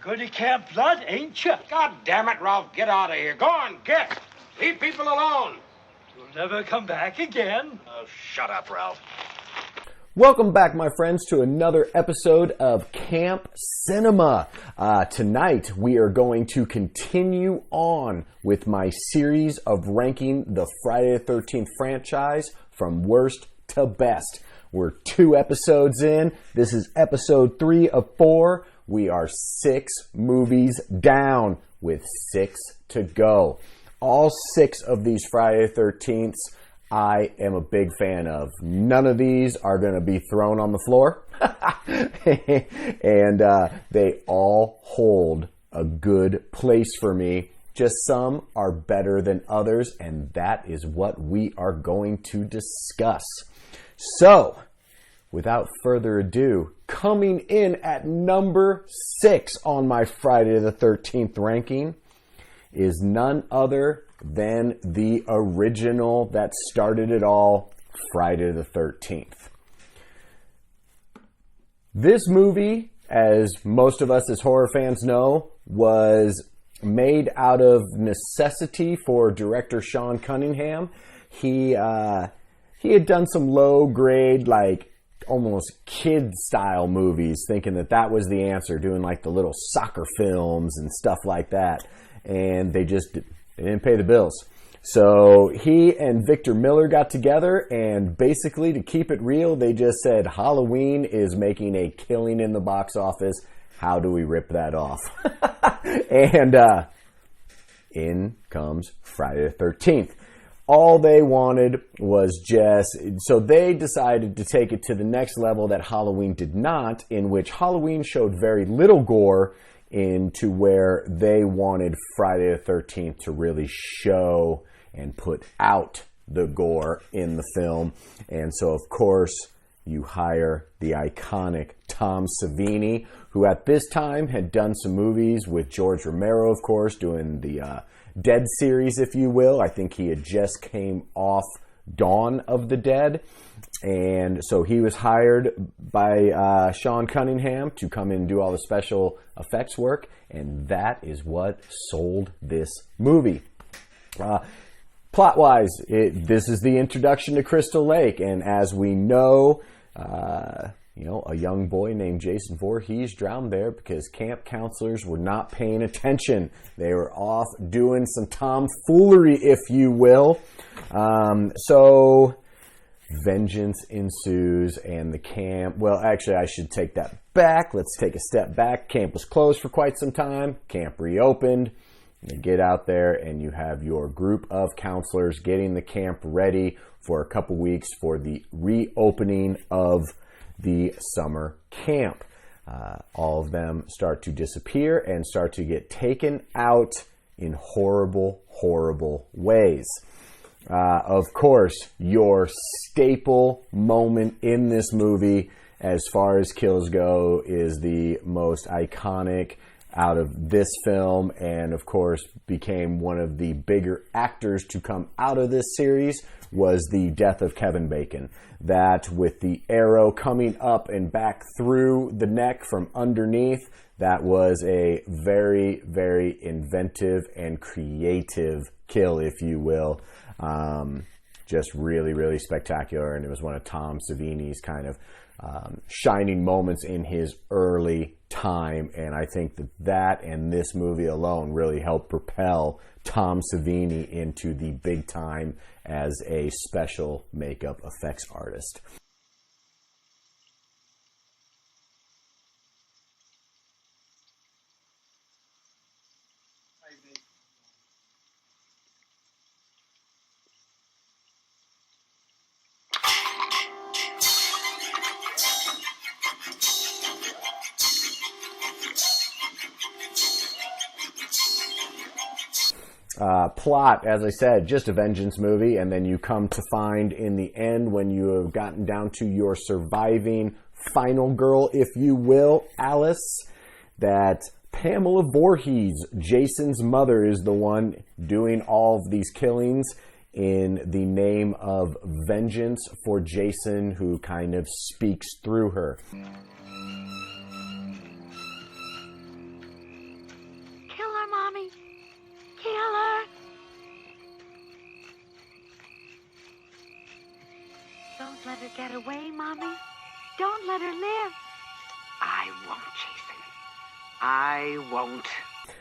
going to Camp Blood, ain't you? God damn it, Ralph, get out of here. Go on, get. Leave people alone. You'll never come back again. Oh, shut up, Ralph. Welcome back, my friends, to another episode of Camp Cinema. Tonight, we are going to continue on with my series of ranking the Friday the 13th franchise from worst to best. We're 2 episodes in. This is episode 3 of 4. We are 6 movies down with 6 to go. All 6 of these Friday the 13ths I am a big fan of. None of these are going to be thrown on the floor. And they all hold a good place for me. Just some are better than others, and that is what we are going to discuss. So, without further ado, coming in at number 6 on my Friday the 13th ranking is none other than the original that started it all, Friday the 13th. This movie, as most of us as horror fans know, was made out of necessity for director Sean Cunningham. He had done some low-grade, like, almost kid-style movies, thinking that was the answer, doing like the little soccer films and stuff like that. And they didn't pay the bills. So he and Victor Miller got together, and basically, to keep it real, they just said, Halloween is making a killing in the box office. How do we rip that off? And in comes Friday the 13th. All they wanted was so they decided to take it to the next level that Halloween did not, in which Halloween showed very little gore, into where they wanted Friday the 13th to really show and put out the gore in the film. And so, of course, you hire the iconic Tom Savini, who at this time had done some movies with George Romero, of course, doing the Dead series, if you will. I think he had just came off Dawn of the Dead. And so he was hired by Sean Cunningham to come in and do all the special effects work. And that is what sold this movie. Plot-wise, this is the introduction to Crystal Lake. And as we know, a young boy named Jason Voorhees drowned there because camp counselors were not paying attention. They were off doing some tomfoolery, if you will. So vengeance ensues, and the camp... Well, actually, I should take that back. Let's take a step back. Camp was closed for quite some time. Camp reopened. You get out there, and you have your group of counselors getting the camp ready for a couple weeks for the reopening of the summer camp. All of them start to disappear and start to get taken out in horrible, horrible ways. Of course, your staple moment in this movie, as far as kills go, is the most iconic out of this film, and of course became one of the bigger actors to come out of this series, was the death of Kevin Bacon. That, with the arrow coming up and back through the neck from underneath, that was a very, very inventive and creative kill, if you will. Just really, really spectacular, and it was one of Tom Savini's kind of shining moments in his early time, and I think that and this movie alone really helped propel Tom Savini into the big time as a special makeup effects artist. Plot, as I said, just a vengeance movie, and then you come to find in the end, when you have gotten down to your surviving final girl, if you will, Alice, that Pamela Voorhees, Jason's mother, is the one doing all of these killings in the name of vengeance for Jason, who kind of speaks through her. her get away, Mommy. Don't let her live. I won't, Jason. I won't.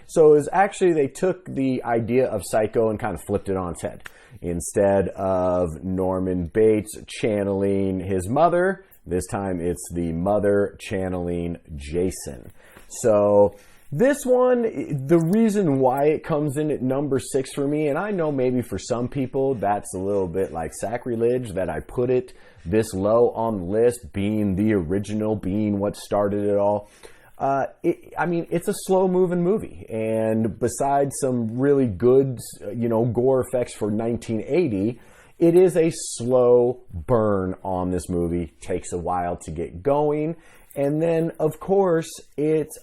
So it was actually, they took the idea of Psycho and kind of flipped it on its head. Instead of Norman Bates channeling his mother, this time it's the mother channeling Jason. So this one, the reason why it comes in at number 6 for me, and I know maybe for some people that's a little bit like sacrilege that I put it this low on the list, being the original, being what started it all. It's a slow-moving movie, and besides some really good, gore effects for 1980, it is a slow burn on this movie. Takes a while to get going, and then, of course, it's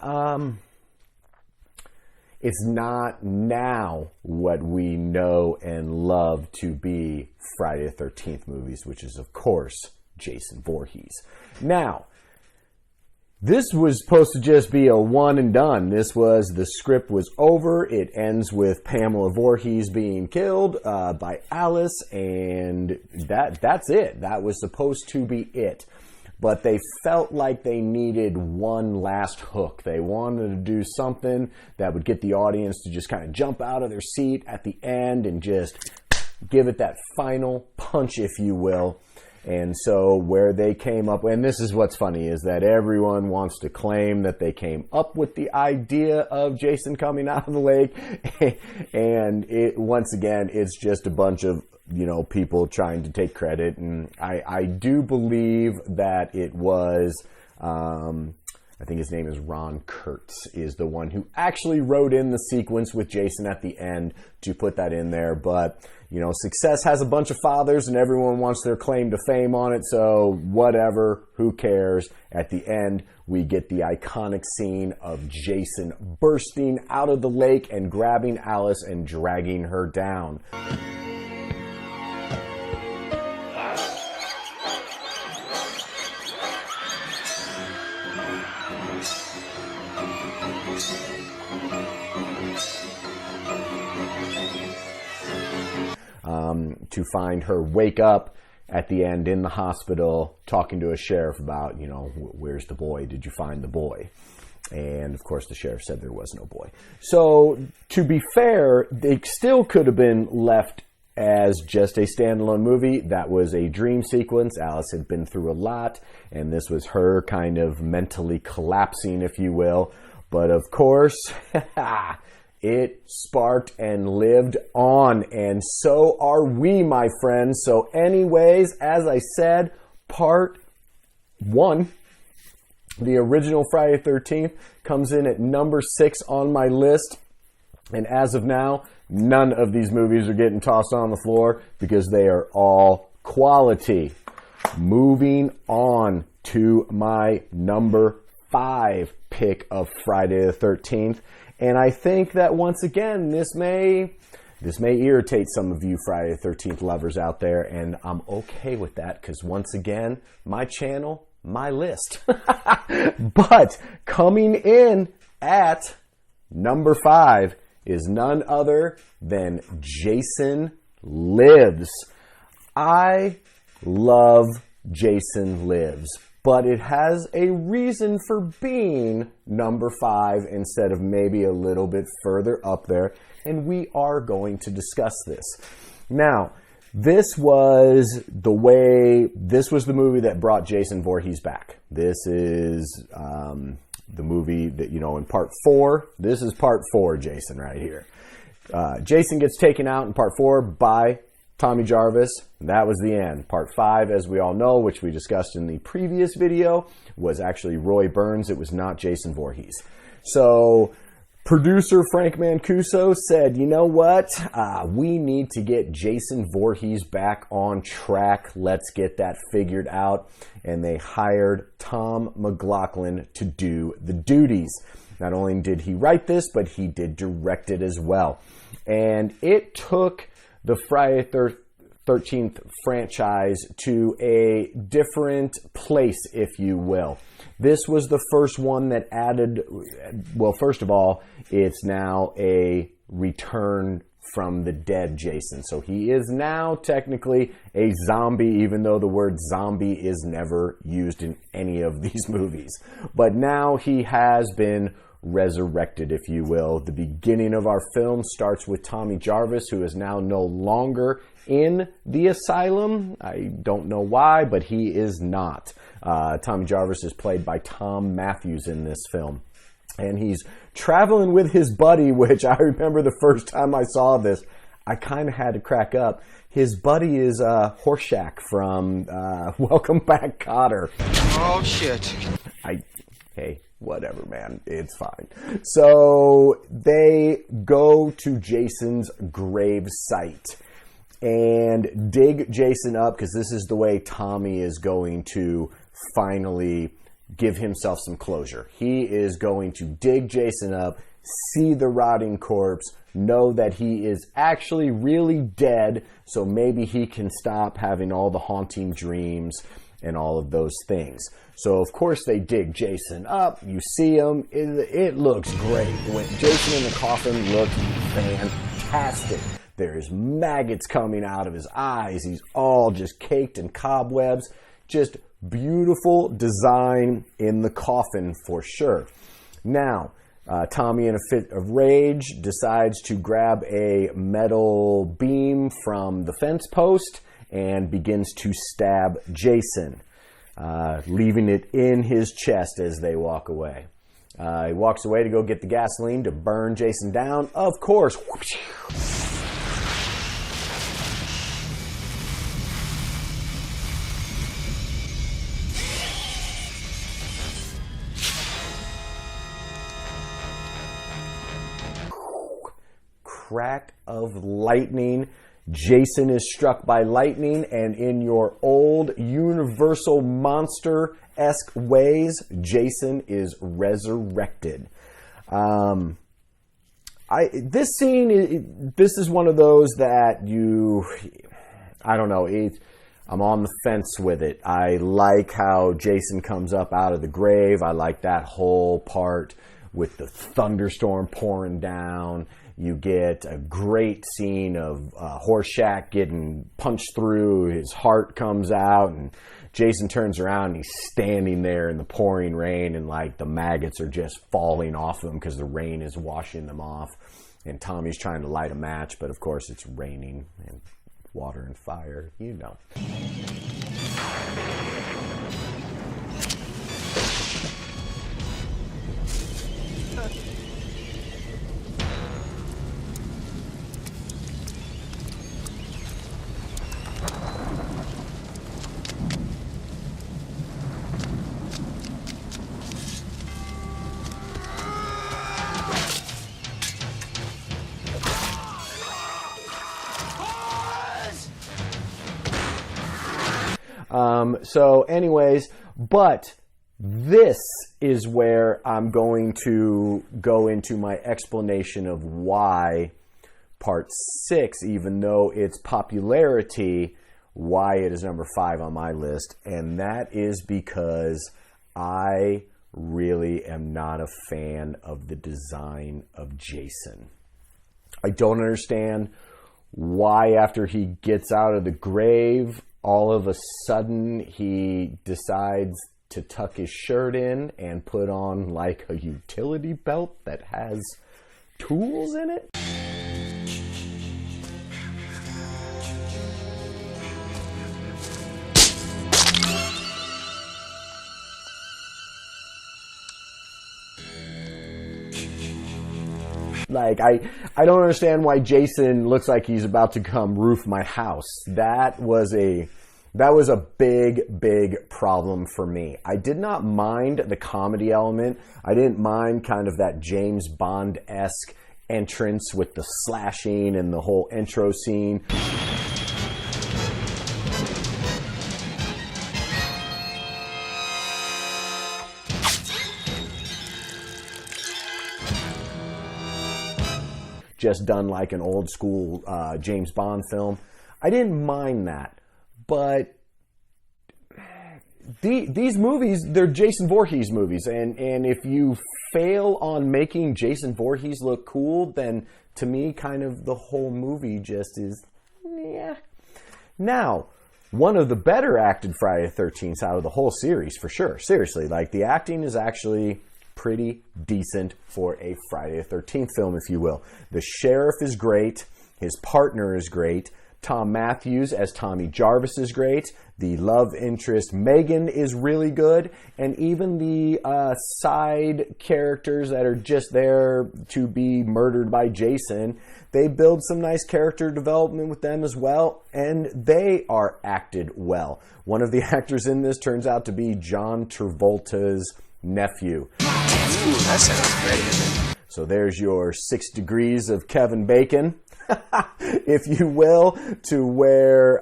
not now what we know and love to be Friday the 13th movies, which is, of course, Jason Voorhees. Now, this was supposed to just be a one and done. The script was over. It ends with Pamela Voorhees being killed by Alice, and that's it. That was supposed to be it. But they felt like they needed one last hook. They wanted to do something that would get the audience to just kind of jump out of their seat at the end and just give it that final punch, if you will. And so where they came up, and this is what's funny, is that everyone wants to claim that they came up with the idea of Jason coming out of the lake. And once again, it's just a bunch of, people trying to take credit. And I do believe that it was, I think his name is Ron Kurtz, is the one who actually wrote in the sequence with Jason at the end to put that in there. But, success has a bunch of fathers and everyone wants their claim to fame on it. So whatever, who cares? At the end, we get the iconic scene of Jason bursting out of the lake and grabbing Alice and dragging her down. To find her wake up at the end in the hospital talking to a sheriff about, where's the boy? Did you find the boy? And of course the sheriff said there was no boy. So to be fair, they still could have been left as just a standalone movie. That was a dream sequence. Alice had been through a lot, and this was her kind of mentally collapsing, if you will. But of course, it sparked and lived on, and so are we, my friends. So anyways, as I said, part 1, the original Friday the 13th, comes in at number 6 on my list. And as of now, none of these movies are getting tossed on the floor because they are all quality. Moving on to my number 5 pick of Friday the 13th. And I think that once again, this may irritate some of you Friday the 13th lovers out there, and I'm okay with that because once again, my channel, my list. But coming in at number 5 is none other than Jason Lives. I love Jason Lives, but it has a reason for being number 5 instead of maybe a little bit further up there, and we are going to discuss this. Now, this was the movie that brought Jason Voorhees back. This is the movie that, in part 4, this is part 4 Jason right here. Jason gets taken out in part 4 by Tommy Jarvis. That was the end. Part 5, as we all know, which we discussed in the previous video, was actually Roy Burns. It was not Jason Voorhees. So producer Frank Mancuso said, you know what? We need to get Jason Voorhees back on track. Let's get that figured out. And they hired Tom McLaughlin to do the duties. Not only did he write this, but he did direct it as well. And it took the Friday the 13th franchise to a different place, if you will. This was the first one that added, well, first of all, it's now a return from the dead Jason. So he is now technically a zombie, even though the word zombie is never used in any of these movies. But now he has been resurrected, if you will. The beginning of our film starts with Tommy Jarvis, who is now no longer in the asylum. I don't know why, but he is not. Tommy Jarvis is played by Tom Matthews in this film. And he's traveling with his buddy, which I remember the first time I saw this, I kind of had to crack up. His buddy is Horshack from Welcome Back, Kotter. Oh, shit. Hey, whatever, man. It's fine. So they go to Jason's grave site and dig Jason up, because this is the way Tommy is going to finally give himself some closure. He is going to dig Jason up, see the rotting corpse, know that he is actually really dead, so maybe he can stop having all the haunting dreams and all of those things. So of course they dig Jason up. You see him. It looks great. When Jason in the coffin looks fantastic. There's maggots coming out of his eyes. He's all just caked in cobwebs. Just beautiful design in the coffin for sure. Now, Tommy, in a fit of rage, decides to grab a metal beam from the fence post and begins to stab Jason, leaving it in his chest as they walk away. He walks away to go get the gasoline to burn Jason down. Of course. Crack of lightning. Jason is struck by lightning, and in your old Universal Monster-esque ways, Jason is resurrected. This scene, this is one of those that I don't know, I'm on the fence with it. I like how Jason comes up out of the grave. I like that whole part with the thunderstorm pouring down. You get a great scene of Horshack getting punched through. His heart comes out, and Jason turns around, and he's standing there in the pouring rain, and like the maggots are just falling off him because the rain is washing them off. And Tommy's trying to light a match, but of course it's raining and water and fire, you know. So anyways, but this is where I'm going to go into my explanation of why part 6, even though its popularity, why it is number 5 on my list. And that is because I really am not a fan of the design of Jason. I don't understand why after he gets out of the grave, all of a sudden he decides to tuck his shirt in and put on like a utility belt that has tools in it. Like, I don't understand why Jason looks like he's about to come roof my house. That was a big problem for me. I did not mind the comedy element. I didn't mind kind of that James Bond-esque entrance with the slashing and the whole intro scene. Just done like an old school James Bond film. I didn't mind that. But these movies, they're Jason Voorhees movies, and if you fail on making Jason Voorhees look cool, then to me, kind of the whole movie just is, yeah. Now, one of the better acted Friday the 13th out of the whole series, for sure. Seriously, like, the acting is actually pretty decent for a Friday the 13th film, if you will. The sheriff is great. His partner is great. Tom Matthews as Tommy Jarvis is great. The love interest Megan is really good. And even the side characters that are just there to be murdered by Jason, they build some nice character development with them as well. And they are acted well. One of the actors in this turns out to be John Travolta's nephew. Ooh, that sounds great. So there's your 6 degrees of Kevin Bacon, if you will, to where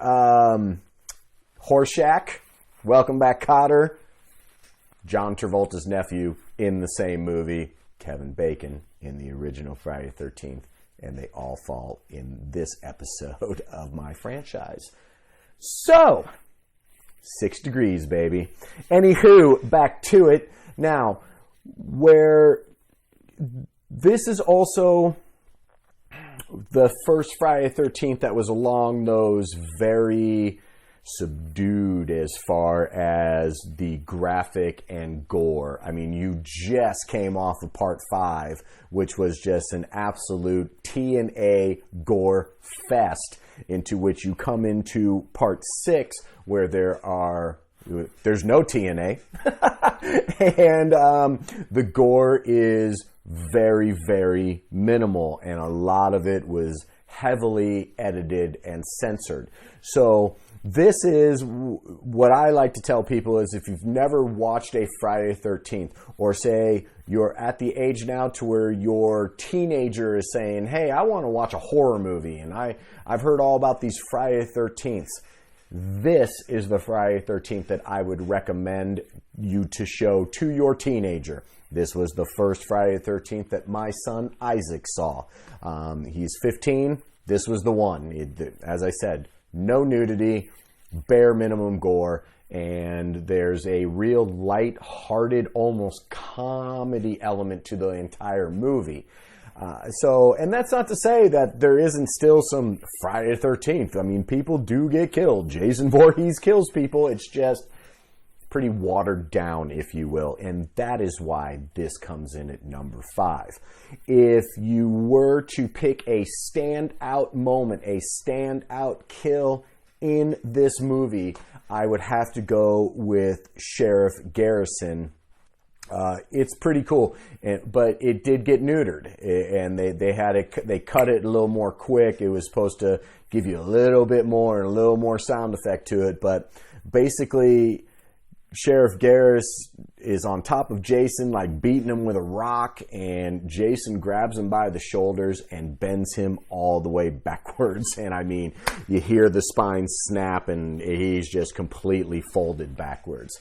Horshack, welcome back Cotter, John Travolta's nephew in the same movie, Kevin Bacon in the original Friday the 13th, and they all fall in this episode of my franchise. So, 6 degrees, baby. Anywho, back to it. Now, where this is also the first Friday the 13th that was along those very subdued as far as the graphic and gore. I mean, you just came off of part 5, which was just an absolute TNA gore fest, into which you come into part 6, where there's no TNA, and the gore is very, very minimal, and a lot of it was heavily edited and censored. So this is what I like to tell people is, if you've never watched a Friday the 13th, or say you're at the age now to where your teenager is saying, hey, I want to watch a horror movie, and I've heard all about these Friday the 13th. This is the Friday the 13th that I would recommend you to show to your teenager. This was the first Friday the 13th that my son Isaac saw. He's 15. This was the one. As I said, no nudity, bare minimum gore, and there's a real light-hearted, almost comedy element to the entire movie. And that's not to say that there isn't still some Friday the 13th. I mean, people do get killed. Jason Voorhees kills people. It's just pretty watered down, if you will. And that is why this comes in at number 5. If you were to pick a standout moment, a standout kill in this movie, I would have to go with Sheriff Garrison. It's pretty cool, but it did get neutered, and they cut it a little more quick. It was supposed to give you a little bit more and a little more sound effect to it, but basically Sheriff Garris is on top of Jason, like beating him with a rock, and Jason grabs him by the shoulders and bends him all the way backwards. And I mean, you hear the spine snap, and he's just completely folded backwards.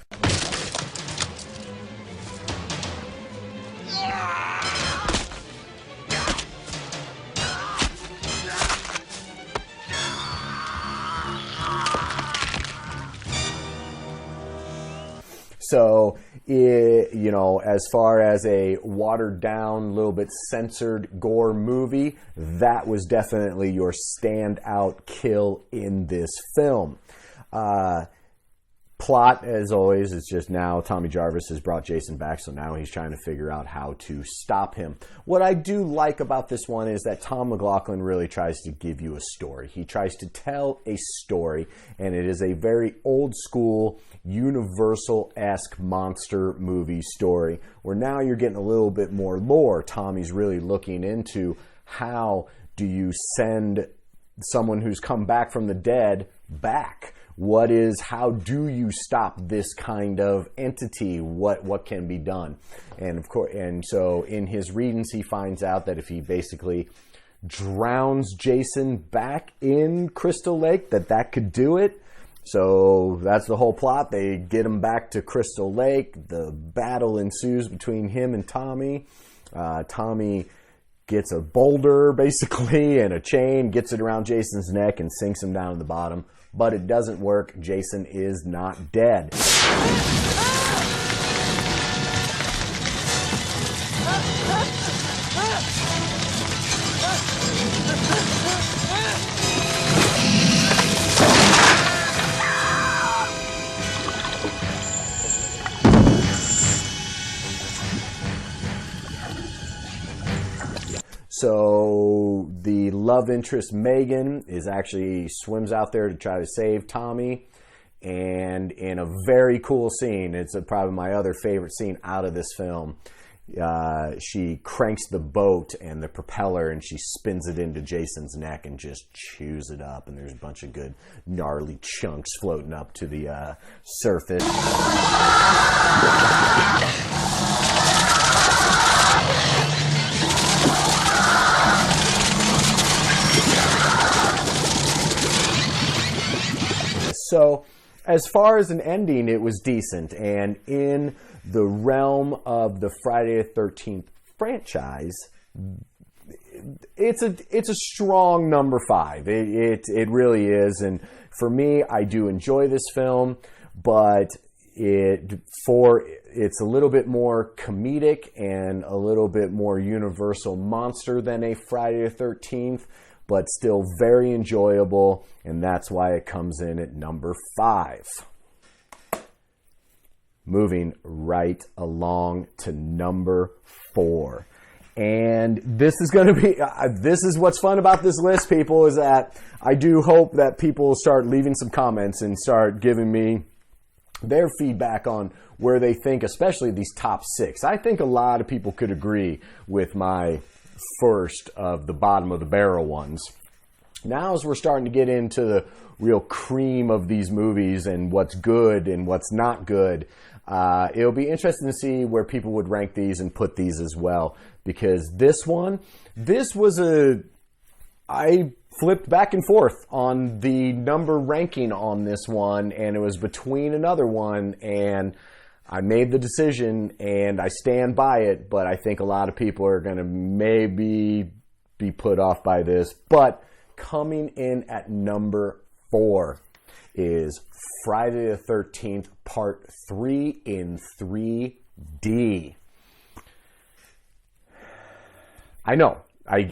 So, as far as a watered down, little bit censored gore movie, that was definitely your standout kill in this film. Plot, as always, is just now Tommy Jarvis has brought Jason back, so now he's trying to figure out how to stop him. What I do like about this one is that Tom McLaughlin really tries to give you a story. He tries to tell a story, and it is a very old school, Universal-esque monster movie story, where now you're getting a little bit more lore. Tommy's really looking into how do you send someone who's come back from the dead back? How do you stop this kind of entity? What can be done? And of course, so in his readings, he finds out that if he basically drowns Jason back in Crystal Lake, that could do it. So that's the whole plot. They get him back to Crystal Lake. The battle ensues between him and Tommy. Tommy gets a boulder, basically, and a chain, gets it around Jason's neck and sinks him down to the bottom. but it doesn't work. Jason is not dead. So the love interest Megan is actually swims out there to try to save Tommy, and in a very cool scene, it's probably my other favorite scene out of this film, she cranks the boat and the propeller and she spins it into Jason's neck and just chews it up, and there's a bunch of good gnarly chunks floating up to the surface. So, as far as an ending, it was decent, and in the realm of the Friday the 13th franchise, it's a strong number 5. It really is, and for me, I do enjoy this film, but it's a little bit more comedic and a little bit more universal monster than a Friday the 13th. But still very enjoyable, and that's why it comes in at number 5. Moving right along to number 4. And this is going to be, this is what's fun about this list, people, is that I do hope that people start leaving some comments and start giving me their feedback on where they think, especially these top 6. I think a lot of people could agree with my first of the bottom of the barrel ones. Now, as we're starting to get into the real cream of these movies and what's good and what's not good, it'll be interesting to see where people would rank these and put these as well, because I flipped back and forth on the number ranking on this one, and it was between another one, and I made the decision, and I stand by it, but I think a lot of people are going to maybe be put off by this. But coming in at number 4 is Friday the 13th Part 3 in 3D. I know. I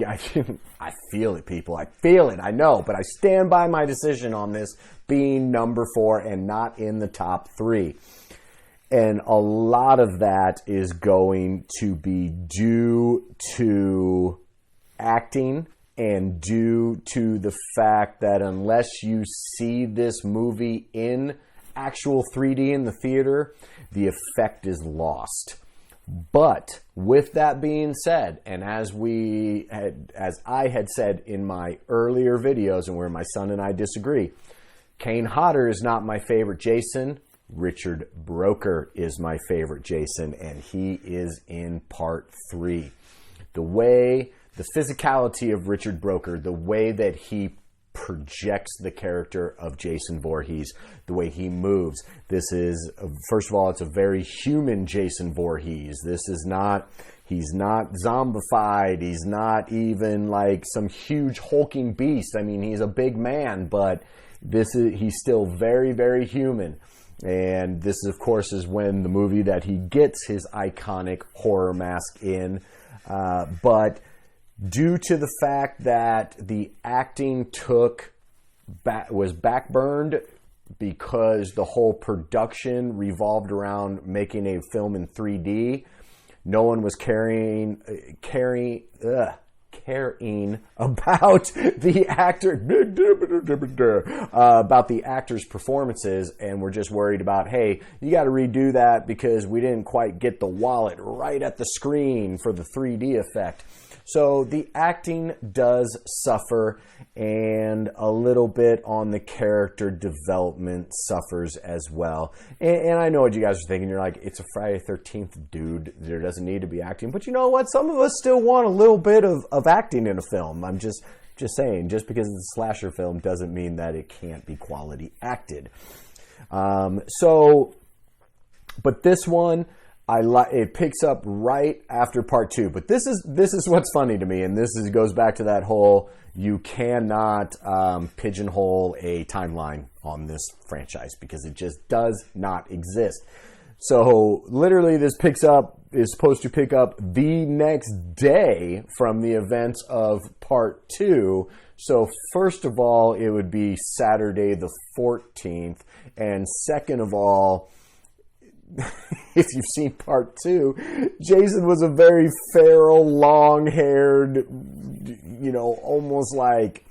feel it, people. I feel it. I know. But I stand by my decision on this being number 4 and not in the top 3. And a lot of that is going to be due to acting and due to the fact that unless you see this movie in actual 3D in the theater, the effect is lost. But with that being said, and as I had said in my earlier videos and where my son and I disagree, Kane Hodder is not my favorite Jason. Richard Broker is my favorite Jason, and he is in Part 3. The physicality of Richard Broker, the way that he projects the character of Jason Voorhees, the way he moves. This is, first of all, it's a very human Jason Voorhees. He's not zombified. He's not even like some huge hulking beast. I mean, he's a big man, but he's still very, very human. And this, of course, is when the movie that he gets his iconic horror mask in. But due to the fact that the acting was backburned because the whole production revolved around making a film in 3D, no one was caring about the actors' performances, and we're just worried about, hey, you got to redo that because we didn't quite get the wallet right at the screen for the 3D effect. So the acting does suffer, and a little bit on the character development suffers as well. And I know what you guys are thinking. You're like, it's a Friday the 13th, dude. There doesn't need to be acting. But you know what? Some of us still want a little bit of acting in a film. I'm just saying, just because it's a slasher film doesn't mean that it can't be quality acted. But this one, It picks up right after part 2, but this is what's funny to me, and goes back to that whole you cannot pigeonhole a timeline on this franchise because it just does not exist. So literally, this is supposed to pick up the next day from the events of part 2. So first of all, it would be Saturday the 14th, and second of all, if you've seen part 2, Jason was a very feral, long-haired, almost like,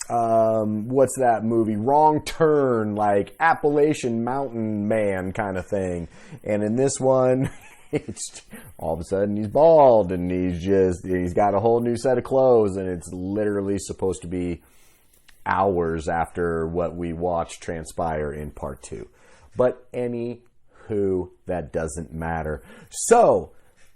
what's that movie? Wrong Turn, like Appalachian Mountain Man kind of thing. And in this one, it's all of a sudden he's bald and he's got a whole new set of clothes, and it's literally supposed to be hours after what we watched transpire in part 2. But anywho, that doesn't matter. So,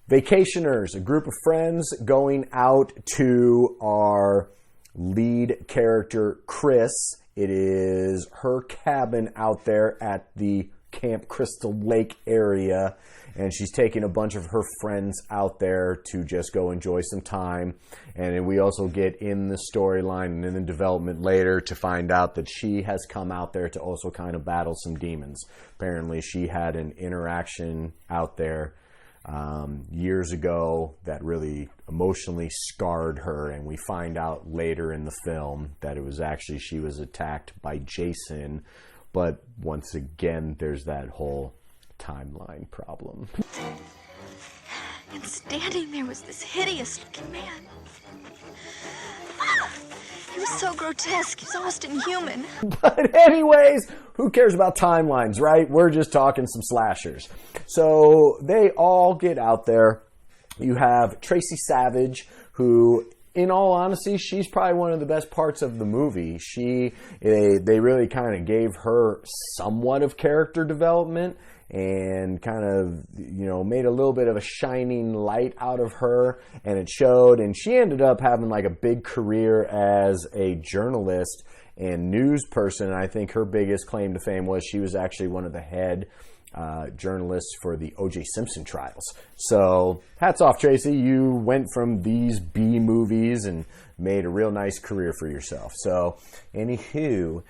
vacationers, a group of friends going out to our lead character, Chris. It is her cabin out there at the Camp Crystal Lake area, and she's taking a bunch of her friends out there to just go enjoy some time. And then we also get in the storyline and in the development later to find out that she has come out there to also kind of battle some demons. Apparently she had an interaction out there years ago that really emotionally scarred her, and we find out later in the film that it was actually she was attacked by Jason. But once again, there's that whole timeline problem. And standing there was this hideous-looking man. He was so grotesque, he was almost inhuman. But anyways, who cares about timelines, right? We're just talking some slashers. So they all get out there. You have Tracy Savage, who, in all honesty, she's probably one of the best parts of the movie. They really kind of gave her somewhat of character development and kind of, made a little bit of a shining light out of her, and it showed. And she ended up having like a big career as a journalist and news person. And I think her biggest claim to fame was she was actually one of the head journalists for the O.J. Simpson trials. So hats off, Tracy. You went from these B movies and made a real nice career for yourself. So anywho,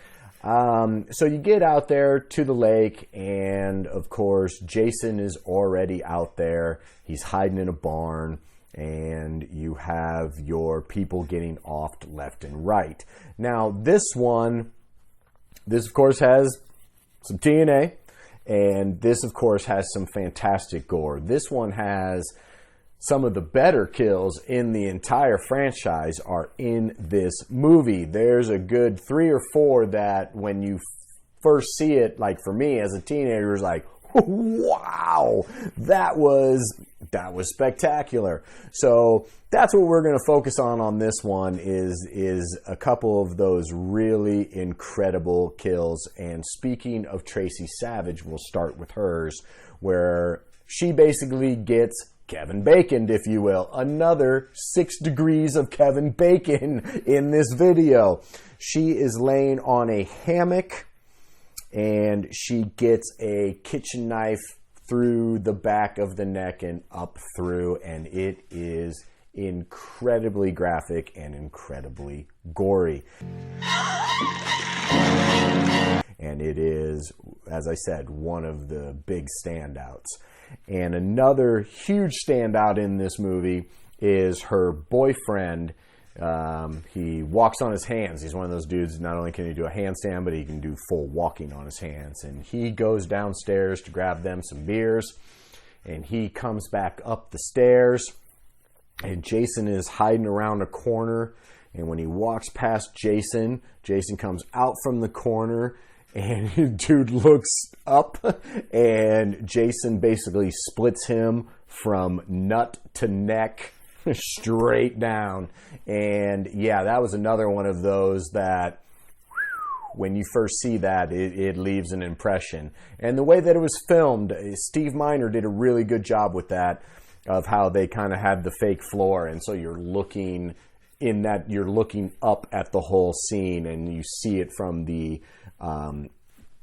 so you get out there to the lake, and of course Jason is already out there. He's hiding in a barn, and you have your people getting offed left and right. Now this of course has some TNA, and this of course has some fantastic gore. This one has some of the better kills in the entire franchise are in this movie. There's a good 3 or 4 that when you first see it, like for me as a teenager, was like, wow, that was spectacular. So that's what we're going to focus on this one is a couple of those really incredible kills. And speaking of Tracy Savage, we'll start with hers, where she basically gets Kevin Baconed, if you will. Another 6 degrees of Kevin Bacon in this video. She is laying on a hammock, and she gets a kitchen knife through the back of the neck and up through, and it is incredibly graphic and incredibly gory. And it is, as I said, one of the big standouts. And another huge standout in this movie is her boyfriend. He walks on his hands. He's one of those dudes, not only can he do a handstand, but he can do full walking on his hands. And he goes downstairs to grab them some beers, and he comes back up the stairs, and Jason is hiding around a corner. And when he walks past Jason, Jason comes out from the corner, and dude looks up, and Jason basically splits him from nut to neck straight down. And yeah, that was another one of those that when you first see that, it leaves an impression. And the way that it was filmed, Steve Miner did a really good job with that, of how they kind of had the fake floor, and so you're looking up at the whole scene, and you see it from the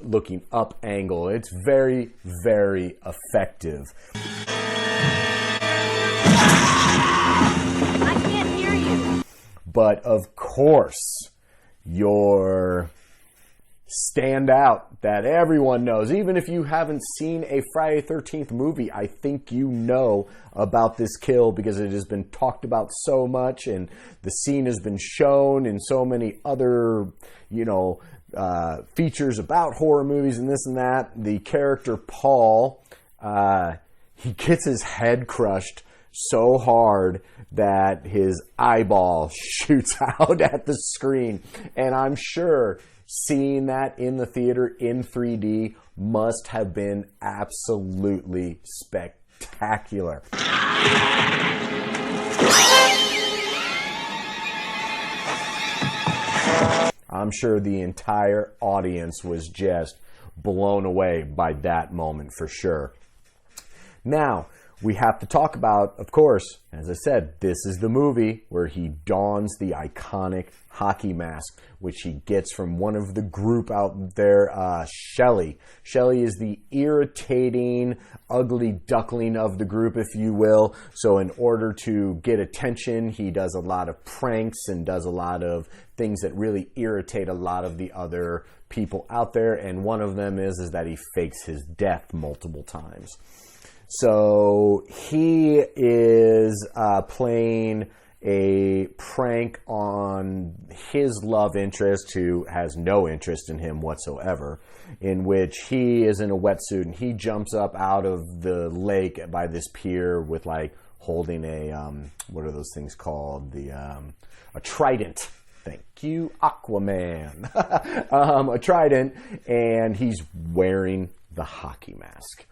looking up angle. It's very, very effective. But of course, your standout that everyone knows, even if you haven't seen a Friday the 13th movie, I think you know about this kill because it has been talked about so much and the scene has been shown in so many other, features about horror movies and this and that. The character Paul, he gets his head crushed so hard that his eyeball shoots out at the screen. And I'm sure seeing that in the theater in 3D must have been absolutely spectacular. I'm sure the entire audience was just blown away by that moment for sure. Now, we have to talk about, of course, as I said, this is the movie where he dons the iconic hockey mask, which he gets from one of the group out there, Shelly. Shelly is the irritating, ugly duckling of the group, if you will. So in order to get attention, he does a lot of pranks and does a lot of things that really irritate a lot of the other people out there. And one of them is that he fakes his death multiple times. So he is playing a prank on his love interest, who has no interest in him whatsoever, in which he is in a wetsuit and he jumps up out of the lake by this pier with holding a, what are those things called? A trident. Thank you, Aquaman. A trident, and he's wearing the hockey mask.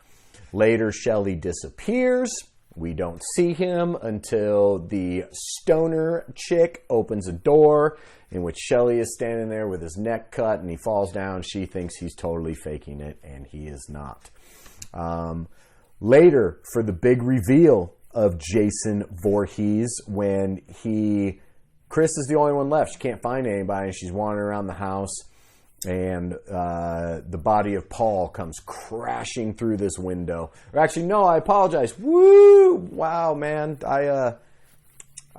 Later, Shelly disappears. We don't see him until the stoner chick opens a door in which Shelly is standing there with his neck cut and he falls down. She thinks he's totally faking it, and he is not. Later, for the big reveal of Jason Voorhees, when Chris is the only one left. She can't find anybody. She's wandering around the house. And the body of Paul comes crashing through this window. Or actually, no, I apologize. Woo! Wow, man. I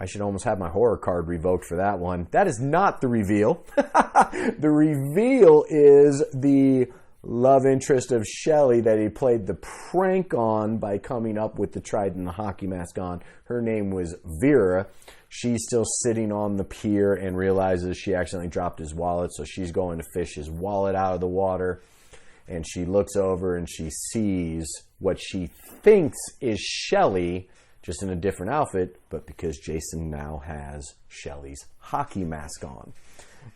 should almost have my horror card revoked for that one. That is not the reveal. The reveal is the love interest of Shelly that he played the prank on by coming up with the trident and the hockey mask on. Her name was Vera. She's still sitting on the pier and realizes she accidentally dropped his wallet, so she's going to fish his wallet out of the water. And she looks over and she sees what she thinks is Shelly, just in a different outfit, but because Jason now has Shelly's hockey mask on.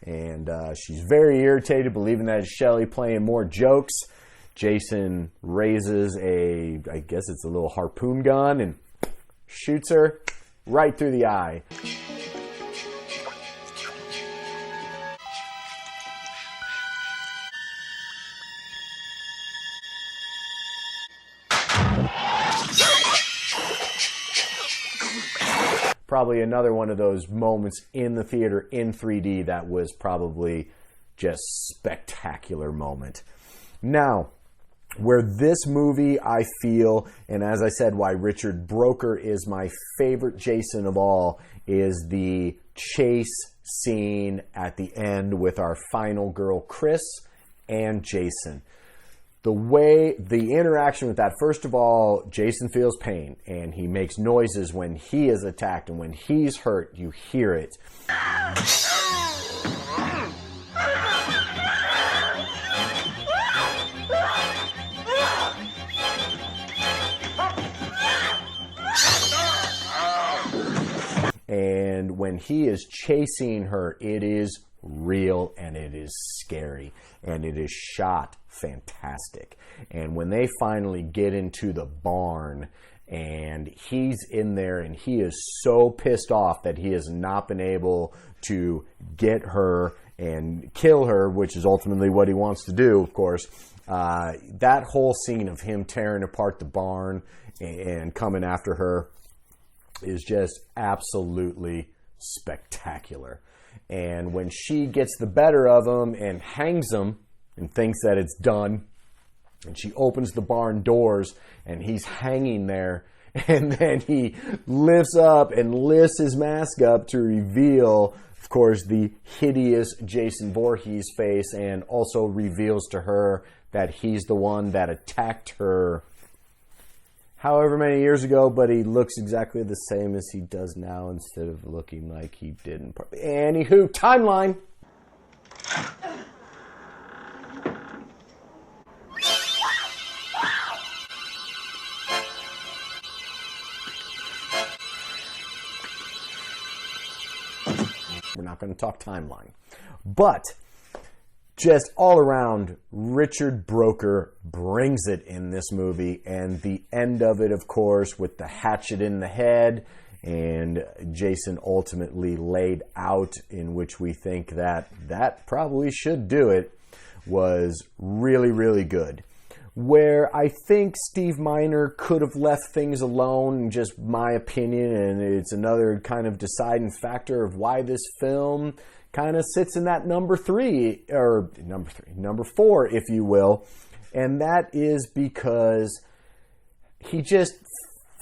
And she's very irritated, believing that it's Shelly playing more jokes. Jason raises I guess it's a little harpoon gun, and shoots her right through the eye. Probably another one of those moments in the theater in 3D that was probably just spectacular moment. Now, where this movie, I feel, and as I said, why Richard Broker is my favorite Jason of all, is the chase scene at the end with our final girl, Chris, and Jason. The interaction with that, first of all, Jason feels pain, and he makes noises when he is attacked, and when he's hurt, you hear it. And when he is chasing her, it is real and it is scary and it is shot fantastic. And when they finally get into the barn and he's in there and he is so pissed off that he has not been able to get her and kill her, which is ultimately what he wants to do, of course, that whole scene of him tearing apart the barn and coming after her is just absolutely spectacular. And when she gets the better of him and hangs him and thinks that it's done, and she opens the barn doors and he's hanging there, And then he lifts up and lifts his mask up to reveal, of course, the hideous Jason Voorhees face, and also reveals to her that he's the one that attacked her however many years ago, but he looks exactly the same as he does now instead of looking like he didn't. Anywho, timeline. We're not going to talk timeline. But just all around, Richard Broker brings it in this movie. And the end of it, of course, with the hatchet in the head and Jason ultimately laid out, in which we think that probably should do it, was really, really good. Where I think Steve Miner could have left things alone, just my opinion, and it's another kind of deciding factor of why this film kind of sits in that number four, if you will, and that is because he just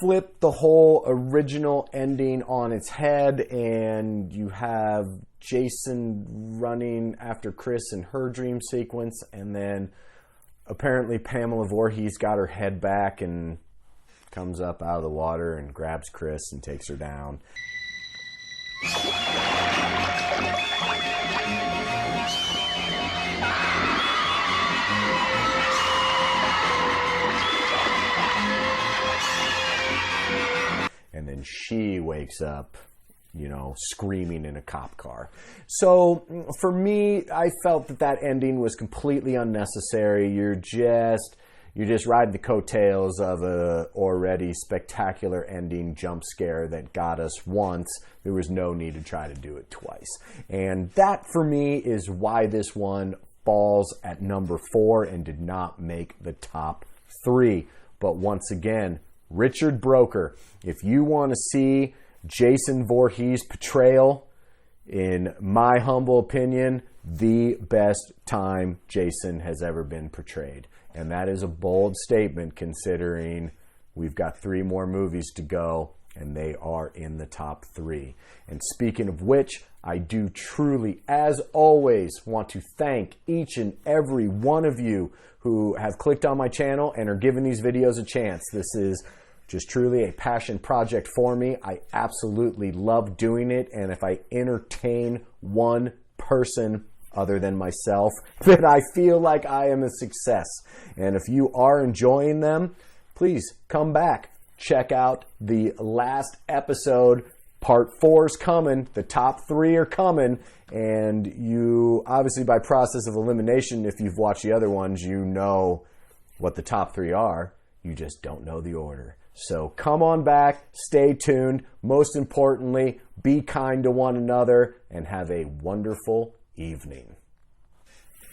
flipped the whole original ending on its head, and you have Jason running after Chris in her dream sequence, and then apparently Pamela Voorhees got her head back and comes up out of the water and grabs Chris and takes her down. And then she wakes up, screaming in a cop car. So for me, I felt that ending was completely unnecessary. You're just riding the coattails of a already spectacular ending jump scare that got us once. There was no need to try to do it twice. And that for me is why this one falls at number 4 and did not make the top 3. But once again, Richard Broker, if you want to see Jason Voorhees' portrayal, in my humble opinion, the best time Jason has ever been portrayed. And that is a bold statement considering we've got 3 more movies to go and they are in the top 3. And speaking of which, I do truly, as always, want to thank each and every one of you who have clicked on my channel and are giving these videos a chance. This is just truly a passion project for me. I absolutely love doing it, and if I entertain one person other than myself, then I feel like I am a success. And if you are enjoying them, please come back. Check out the last episode. Part 4's coming. The top 3 are coming. And you, obviously by process of elimination, if you've watched the other ones, you know what the top 3 are. You just don't know the order. So come on back, stay tuned. Most importantly, be kind to one another and have a wonderful evening.